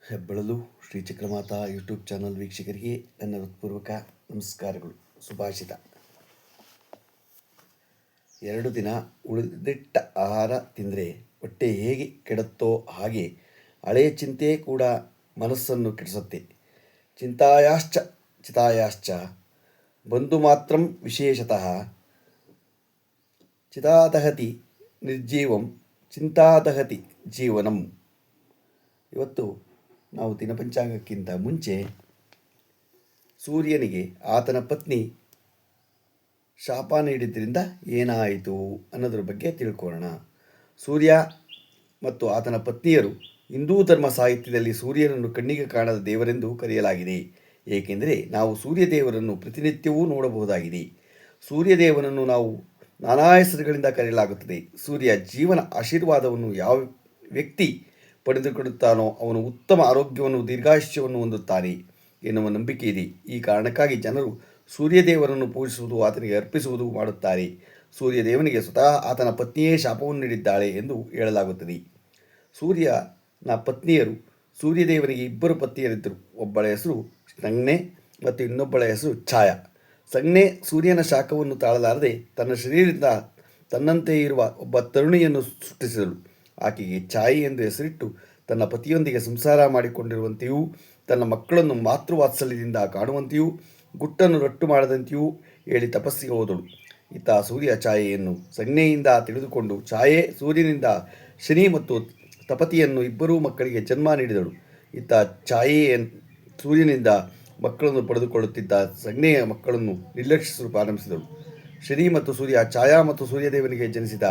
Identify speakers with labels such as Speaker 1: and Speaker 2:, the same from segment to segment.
Speaker 1: ಹೆಬ್ಬಳಲು Shri Chakramata YouTube channel ವೀಕ್ಷಕರಿಗೆ ನನ್ನ ಹೃತ್ಪೂರ್ವಕ ನಮಸ್ಕಾರಗಳು. ಸುಭಾಷಿತ. 2 ದಿನ ಉಳಿದಿಟ್ಟ ಆಹಾರ ತಿಂದರೆ ಹೊಟ್ಟೆ ಹೇಗೆ ಕೆಡುತ್ತೋ ಹಾಗೆ ಹಳೆಯ ಚಿಂತೆ ಕೂಡ ಮನಸ್ಸನ್ನು ಕೆಡಿಸುತ್ತೆ. ಚಿಂತಾಯಾಶ್ಚ ಚಿತಾಯಾಶ್ಚ ಬಂಧು ಮಾತ್ರಂ ವಿಶೇಷತಃ ಚಿತಾದಹತಿ ನಿರ್ಜೀವಂ ಚಿಂತಾದಹತಿ ಜೀವನಂ. ಇವತ್ತು ನಾವು ದಿನಪಂಚಾಂಗಕ್ಕಿಂತ ಮುಂಚೆ ಸೂರ್ಯನಿಗೆ ಆತನ ಪತ್ನಿ ಶಾಪ ನೀಡಿದ್ದರಿಂದ ಏನಾಯಿತು ಅನ್ನೋದ್ರ ಬಗ್ಗೆ ತಿಳ್ಕೊಳ್ಳೋಣ. ಸೂರ್ಯ ಮತ್ತು ಆತನ ಪತ್ನಿಯರು ಹಿಂದೂ ಧರ್ಮ ಸಾಹಿತ್ಯದಲ್ಲಿ ಸೂರ್ಯನನ್ನು ಕಣ್ಣಿಗೆ ಕಾಣದ ದೇವರೆಂದು ಕರೆಯಲಾಗಿದೆ. ಏಕೆಂದರೆ ನಾವು ಸೂರ್ಯ ದೇವರನ್ನು ಪ್ರತಿನಿತ್ಯವೂ ನೋಡಬಹುದಾಗಿದೆ. ಸೂರ್ಯದೇವನನ್ನು ನಾವು ನಾನಾ ಹೆಸರುಗಳಿಂದ ಕರೆಯಲಾಗುತ್ತದೆ. ಸೂರ್ಯ ಜೀವನ ಆಶೀರ್ವಾದವನ್ನು ಯಾವ ವ್ಯಕ್ತಿ ಪಡೆದುಕೊಳ್ಳುತ್ತಾನೋ ಅವನು ಉತ್ತಮ ಆರೋಗ್ಯವನ್ನು ದೀರ್ಘಾಯುಷ್ಯವನ್ನು ಹೊಂದುತ್ತಾನೆ ಎನ್ನುವ ನಂಬಿಕೆ ಇದೆ. ಈ ಕಾರಣಕ್ಕಾಗಿ ಜನರು ಸೂರ್ಯದೇವರನ್ನು ಪೂಜಿಸುವುದು, ಆತನಿಗೆ ಅರ್ಪಿಸುವುದು ಮಾಡುತ್ತಾರೆ. ಸೂರ್ಯದೇವನಿಗೆ ಸ್ವತಃ ಆತನ ಪತ್ನಿಯೇ ಶಾಪವನ್ನು ನೀಡಿದ್ದಾಳೆ ಎಂದು ಹೇಳಲಾಗುತ್ತದೆ. ಸೂರ್ಯನ ಪತ್ನಿಯರು ಸೂರ್ಯದೇವನಿಗೆ 2 ಪತ್ನಿಯರಿದ್ದರು. ಒಬ್ಬಳ ಹೆಸರು ಸಂಜ್ಞೆ ಮತ್ತು ಇನ್ನೊಬ್ಬಳ ಹೆಸರು ಛಾಯಾ. ಸಂಜ್ಞೆ ಸೂರ್ಯನ ಶಾಖವನ್ನು ತಾಳಲಾರದೆ ತನ್ನ ಶರೀರದಿಂದ ತನ್ನಂತೆ ಇರುವ ಒಬ್ಬ ತರುಣಿಯನ್ನು ಸೃಷ್ಟಿಸಿದಳು. ಆಕೆಗೆ ಛಾಯಿ ಎಂದು ಹೆಸರಿಟ್ಟು ತನ್ನ ಪತಿಯೊಂದಿಗೆ ಸಂಸಾರ ಮಾಡಿಕೊಂಡಿರುವಂತೆಯೂ ತನ್ನ ಮಕ್ಕಳನ್ನು ಮಾತೃವಾತ್ಸಲ್ಯದಿಂದ ಕಾಣುವಂತೆಯೂ ಗುಟ್ಟನ್ನು ರಟ್ಟು ಮಾಡದಂತೆಯೂ ಹೇಳಿ ತಪಸ್ಸಿಗೆ ಹೋದಳು. ಈತ ಸೂರ್ಯ ಛಾಯೆಯನ್ನು ಸಂಜ್ಞೆಯಿಂದ ತಿಳಿದುಕೊಂಡು ಛಾಯೆ ಸೂರ್ಯನಿಂದ ಶನಿ ಮತ್ತು ತಪತಿಯನ್ನು 2 ಮಕ್ಕಳಿಗೆ ಜನ್ಮ ನೀಡಿದಳು. ಈತ ಛಾಯೆಯ ಸೂರ್ಯನಿಂದ ಮಕ್ಕಳನ್ನು ಪಡೆದುಕೊಳ್ಳುತ್ತಿದ್ದ ಸಂಜ್ಞೆಯ ಮಕ್ಕಳನ್ನು ನಿರ್ಲಕ್ಷಿಸಲು ಪ್ರಾರಂಭಿಸಿದಳು. ಶನಿ ಮತ್ತು ಸೂರ್ಯ ಛಾಯಾ ಮತ್ತು ಸೂರ್ಯದೇವನಿಗೆ ಜನಿಸಿದ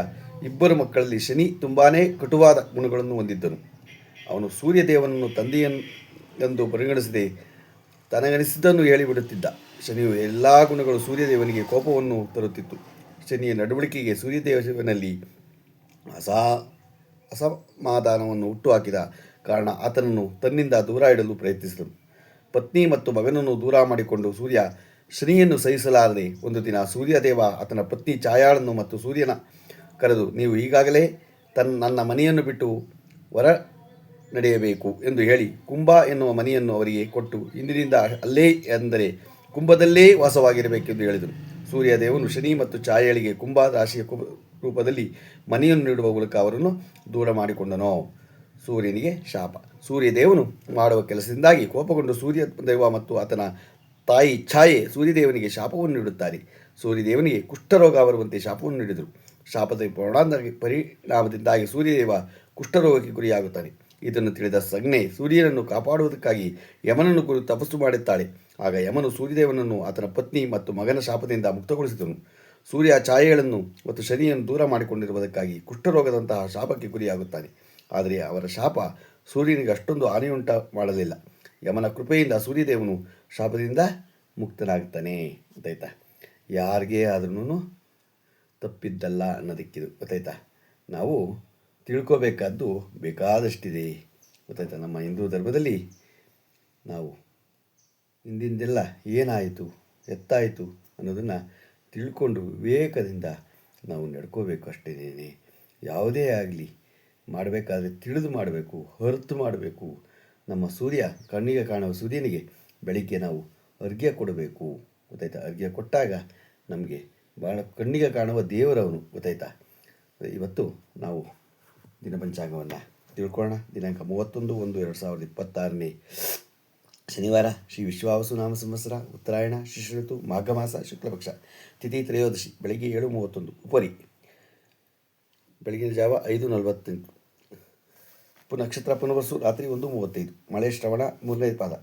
Speaker 1: 2 ಮಕ್ಕಳಲ್ಲಿ ಶನಿ ತುಂಬಾ ಕಟುವಾದ ಗುಣಗಳನ್ನು ಹೊಂದಿದ್ದನು. ಅವನು ಸೂರ್ಯದೇವನನ್ನು ತಂದೆಯೆಂದು ಪರಿಗಣಿಸದೆ ತನಗನಿಸಿದ್ದನ್ನು ಹೇಳಿಬಿಡುತ್ತಿದ್ದ. ಶನಿಯು ಎಲ್ಲ ಗುಣಗಳು ಸೂರ್ಯದೇವನಿಗೆ ಕೋಪವನ್ನು ತರುತ್ತಿತ್ತು. ಶನಿಯ ನಡವಳಿಕೆಗೆ ಸೂರ್ಯದೇವನಲ್ಲಿ ಅಸಮಾಧಾನವನ್ನು ಹುಟ್ಟುಹಾಕಿದ ಕಾರಣ ಆತನನ್ನು ತನ್ನಿಂದ ದೂರ ಇಡಲು ಪ್ರಯತ್ನಿಸಿದನು. ಪತ್ನಿ ಮತ್ತು ಮಗನನ್ನು ದೂರ ಮಾಡಿಕೊಂಡು ಸೂರ್ಯ ಶನಿಯನ್ನು ಸಹಿಸಲಾರದೆ ಒಂದು ದಿನ ಸೂರ್ಯದೇವ ಆತನ ಪತ್ನಿ ಛಾಯಾಳನ್ನು ಮತ್ತು ಸೂರ್ಯನ ಕರೆದು, ನೀವು ಈಗಾಗಲೇ ನನ್ನ ಮನೆಯನ್ನು ಬಿಟ್ಟು ಹೊರ ನಡೆಯಬೇಕು ಎಂದು ಹೇಳಿ ಕುಂಭ ಎನ್ನುವ ಮನೆಯನ್ನು ಅವರಿಗೆ ಕೊಟ್ಟು ಇಂದಿನಿಂದ ಅಲ್ಲೇ ಅಂದರೆ ಕುಂಭದಲ್ಲೇ ವಾಸವಾಗಿರಬೇಕೆಂದು ಹೇಳಿದರು. ಸೂರ್ಯದೇವನು ಶನಿ ಮತ್ತು ಛಾಯಳಿಗೆ ಕುಂಭ ರಾಶಿಯ ರೂಪದಲ್ಲಿ ಮನೆಯನ್ನು ನೀಡುವ ಮೂಲಕ ಅವರನ್ನು ದೂರ ಮಾಡಿಕೊಂಡನು. ಸೂರ್ಯನಿಗೆ ಶಾಪ. ಸೂರ್ಯದೇವನು ಮಾಡುವ ಕೆಲಸದಿಂದಾಗಿ ಕೋಪಗೊಂಡು ಸೂರ್ಯದೇವ ಮತ್ತು ಆತನ ತಾಯಿ ಛಾಯೆ ಸೂರ್ಯದೇವನಿಗೆ ಶಾಪವನ್ನು ನೀಡುತ್ತಾರೆ. ಸೂರ್ಯದೇವನಿಗೆ ಕುಷ್ಠರೋಗ ಬರುವಂತೆ ಶಾಪವನ್ನು ನೀಡಿದರು. ಶಾಪದ ಪರಿಣಾಮದಿಂದಾಗಿ ಸೂರ್ಯದೇವ ಕುಷ್ಠರೋಗಕ್ಕೆ ಗುರಿಯಾಗುತ್ತಾನೆ. ಇದನ್ನು ತಿಳಿದ ಸಂಜ್ಞೆ ಸೂರ್ಯನನ್ನು ಕಾಪಾಡುವುದಕ್ಕಾಗಿ ಯಮನನ್ನು ಕುರಿತು ತಪಸ್ಸು ಮಾಡುತ್ತಾಳೆ. ಆಗ ಯಮನು ಸೂರ್ಯದೇವನನ್ನು ಆತನ ಪತ್ನಿ ಮತ್ತು ಮಗನ ಶಾಪದಿಂದ ಮುಕ್ತಗೊಳಿಸಿದನು. ಸೂರ್ಯ ಛಾಯೆಗಳನ್ನು ಮತ್ತು ಶನಿಯನ್ನು ದೂರ ಮಾಡಿಕೊಂಡಿರುವುದಕ್ಕಾಗಿ ಕುಷ್ಠರೋಗದಂತಹ ಶಾಪಕ್ಕೆ ಗುರಿಯಾಗುತ್ತಾನೆ. ಆದರೆ ಅವರ ಶಾಪ ಸೂರ್ಯನಿಗೆ ಅಷ್ಟೊಂದು ಹಾನಿಯುಂಟು ಮಾಡಲಿಲ್ಲ. ಯಮನ ಕೃಪೆಯಿಂದ ಸೂರ್ಯದೇವನು ಶಾಪದಿಂದ ಮುಕ್ತನಾಗ್ತಾನೆ. ಗೊತ್ತಾಯ್ತಾ? ಯಾರಿಗೇ ಆದ್ರೂ ತಪ್ಪಿದ್ದಲ್ಲ ಅನ್ನೋದಕ್ಕಿದು. ಗೊತ್ತಾಯ್ತಾ? ನಾವು ತಿಳ್ಕೋಬೇಕಾದ್ದು ಬೇಕಾದಷ್ಟಿದೆ. ಗೊತ್ತಾಯ್ತಾ? ನಮ್ಮ ಹಿಂದೂ ಧರ್ಮದಲ್ಲಿ ನಾವು ಹಿಂದಿಂದೆಲ್ಲ ಏನಾಯಿತು ಎತ್ತಾಯಿತು ಅನ್ನೋದನ್ನು ತಿಳ್ಕೊಂಡು ವಿವೇಕದಿಂದ ನಾವು ನಡ್ಕೋಬೇಕು. ಅಷ್ಟೇನೇ. ಯಾವುದೇ ಆಗಲಿ ಮಾಡಬೇಕಾದ್ರೆ ತಿಳಿದು ಮಾಡಬೇಕು, ಹೊರತು ಮಾಡಬೇಕು. ನಮ್ಮ ಸೂರ್ಯ ಕಣ್ಣಿಗೆ ಕಾಣುವ ಸೂರ್ಯನಿಗೆ ಬೆಳಿಗ್ಗೆ ನಾವು ಅರ್ಘ್ಯ ಕೊಡಬೇಕು. ಗೊತ್ತಾಯ್ತಾ? ಅರ್ಘ್ಯ ಕೊಟ್ಟಾಗ ನಮಗೆ ಭಾಳ ಕಣ್ಣಿಗೆ ಕಾಣುವ ದೇವರವನು. ಗೊತ್ತಾಯ್ತಾ? ಇವತ್ತು ನಾವು ದಿನಪಂಚಾಂಗವನ್ನು ತಿಳ್ಕೊಳ್ಳೋಣ. ದಿನಾಂಕ 31/1/2026 ಶನಿವಾರ, ಶ್ರೀ ವಿಶ್ವಾವಸು ನಾಮ ಸಂವತ್ಸರ, ಉತ್ತರಾಯಣ, ಶಿಶು ಋತು, ಮಾಘ ಮಾಸ, ಶುಕ್ಲಪಕ್ಷ, ತಿಥಿ ತ್ರಯೋದಶಿ, ಬೆಳಗ್ಗೆ 7:31, ಉಪರಿ ಬೆಳಗಿನ ಜಾವ 5:48, ನಕ್ಷತ್ರ ಪುನರ್ವಸು ರಾತ್ರಿ 1:35, ಮಳೆ ಶ್ರವಣ 3ನೇ ಪಾದ,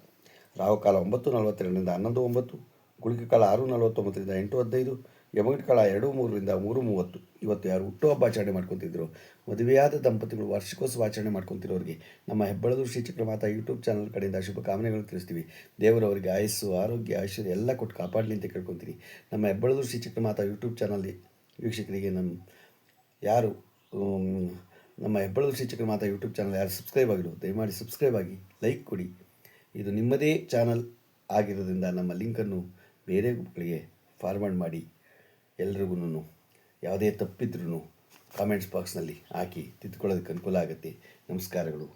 Speaker 1: ರಾಹುಕಾಲ 9:42 11:09, ಗುಳಿಗೆ ಕಾಲ 6:49 8:15, ಯಮಗಂಟ ಕಾಲ 2:03 3:30. ಇವತ್ತು ಯಾರು ಹುಟ್ಟುಹಬ್ಬ ಆಚರಣೆ ಮಾಡ್ಕೊತಿದ್ರು, ಮದುವೆಯಾದ ದಂಪತಿಗಳು ವಾರ್ಷಿಕೋತ್ಸವ ಆಚರಣೆ ಮಾಡ್ಕೊತಿರೋರಿಗೆ ನಮ್ಮ ಹೆಬ್ಬಳದು ಶ್ರೀ ಚಕ್ರಮಾತಾ ಯೂಟ್ಯೂಬ್ ಚಾನಲ್ ಕಡೆಯಿಂದ ಶುಭಕಾಮನೆಗಳು ತಿಳಿಸ್ತೀವಿ. ದೇವರವರಿಗೆ ಆಯಸ್ಸು, ಆರೋಗ್ಯ, ಐಶ್ವರ್ಯ ಎಲ್ಲ ಕೊಟ್ಟು ಕಾಪಾಡಲಿ ಅಂತ ಕೇಳ್ಕೊತೀನಿ. ನಮ್ಮ ಹೆಬ್ಬಳದು ಶ್ರೀ ಚಕ್ರಮಾತಾ ಯೂಟ್ಯೂಬ್ ಚಾನಲ್ ವೀಕ್ಷಕರಿಗೆ ಯಾರು ನಮ್ಮ ಹೆಬ್ಬಳದು ಶ್ರೀ ಚಕ್ರಮಾತಾ ಯೂಟ್ಯೂಬ್ ಚಾನಲ್ ಯಾರು ಸಬ್ಸ್ಕ್ರೈಬ್ ಆಗಿರೋ ದಯಮಾಡಿ ಸಬ್ಸ್ಕ್ರೈಬ್ ಆಗಿ, ಲೈಕ್ ಕೊಡಿ. ಇದು ನಿಮ್ಮದೇ ಚಾನಲ್ ಆಗಿರೋದ್ರಿಂದ ನಮ್ಮ ಲಿಂಕನ್ನು ಬೇರೆ ಗುಂಪುಗಳಿಗೆ ಫಾರ್ವರ್ಡ್ ಮಾಡಿ. ಎಲ್ರಿಗೂ ಯಾವುದೇ ತಪ್ಪಿದ್ರೂ ಕಾಮೆಂಟ್ಸ್ ಬಾಕ್ಸ್ನಲ್ಲಿ ಹಾಕಿ ತಿದ್ದುಕೊಳ್ಳೋದಕ್ಕೆ ಅನುಕೂಲ ಆಗುತ್ತೆ. ನಮಸ್ಕಾರಗಳು.